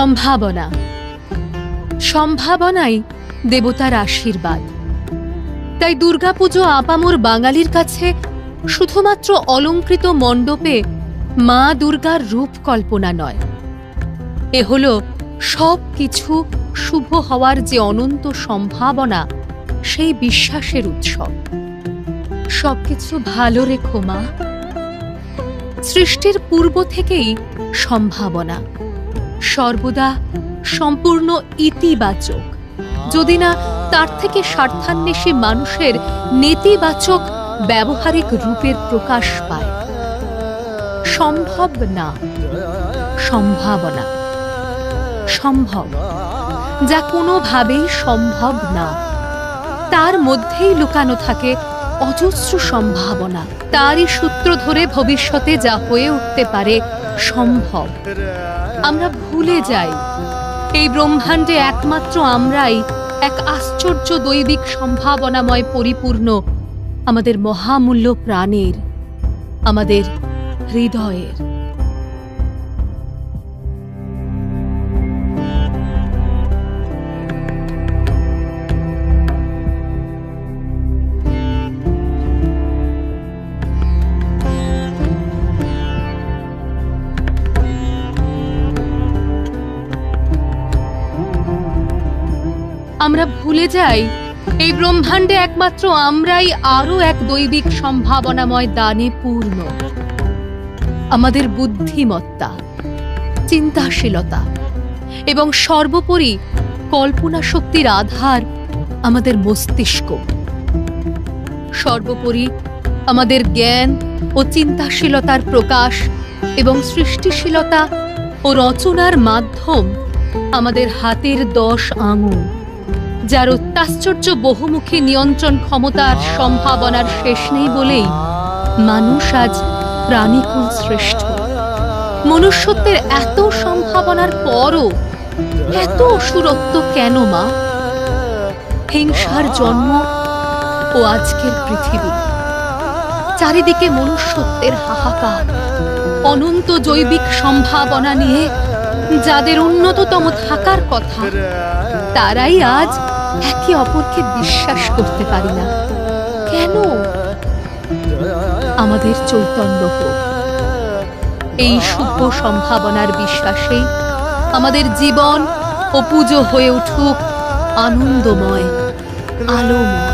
সম্ভাবনা, সম্ভাবনাই দেবতার আশীর্বাদ। তাই দুর্গাপুজো আপামর বাঙালির কাছে শুধুমাত্র অলংকৃত মণ্ডপে মা দুর্গার রূপ কল্পনা নয়, এ হল সব কিছু শুভ হওয়ার যে অনন্ত সম্ভাবনা, সেই বিশ্বাসের উৎসব। সবকিছু ভালো রেখো মা। সৃষ্টির পূর্ব থেকেই সম্ভাবনা, সর্বদা সম্পূর্ণ ইতিবাচক, যদি না তার থেকে স্বার্থান্বেষী মানুষের নেতিবাচক ব্যবহারিক রূপের প্রকাশ পায়। সম্ভব না, সম্ভাবনা। সম্ভব, যা কোনোভাবেই সম্ভব না, তার মধ্যেই লুকানো থাকে অজস্র সম্ভাবনা। তারই সূত্র ধরে ভবিষ্যতে যা হয়ে উঠতে পারে সম্ভব। আমরা ভুলে যাই এই ব্রহ্মাণ্ডে একমাত্র আমরাই এক আশ্চর্য দৈবিক সম্ভাবনাময় পরিপূর্ণ আমাদের মহামূল্য প্রাণের, আমাদের হৃদয়ের। আমরা ভুলে যাই এই ব্রহ্মাণ্ডে একমাত্র আমরাই আরো এক দৈবিক সম্ভাবনাময় দানে পূর্ণ। আমাদের বুদ্ধিমত্তা, চিন্তাশীলতা এবং সর্বোপরি কল্পনা শক্তির আধার আমাদের মস্তিষ্ক। সর্বোপরি আমাদের জ্ঞান ও চিন্তাশীলতার প্রকাশ এবং সৃষ্টিশীলতা ও রচনার মাধ্যম আমাদের হাতের 10 আঙুল, যার অত্যাশ্চর্য বহুমুখী নিয়ন্ত্রণ ক্ষমতার সম্ভাবনার শেষ নেই বলেই মানুষ আজ প্রাণীকুল শ্রেষ্ঠ। মনুষ্যত্বের এত সম্ভাবনার পরও এত অসুরত্ব কেন মা? হিংসার জন্ম ও আজকের পৃথিবী, চারিদিকে মনুষ্যত্বের হাহাকার। অনন্ত জৈবিক সম্ভাবনা নিয়ে যাদের উন্নততম থাকার কথা, তারাই আজ একে অপরকে বিশ্বাস করতে পারি না। কেন? আমাদের চৈতন্য হোক। এই শুভ সম্ভাবনার বিশ্বাসেই আমাদের জীবন ও পুজো হয়ে উঠুক আনন্দময়, আলোময়।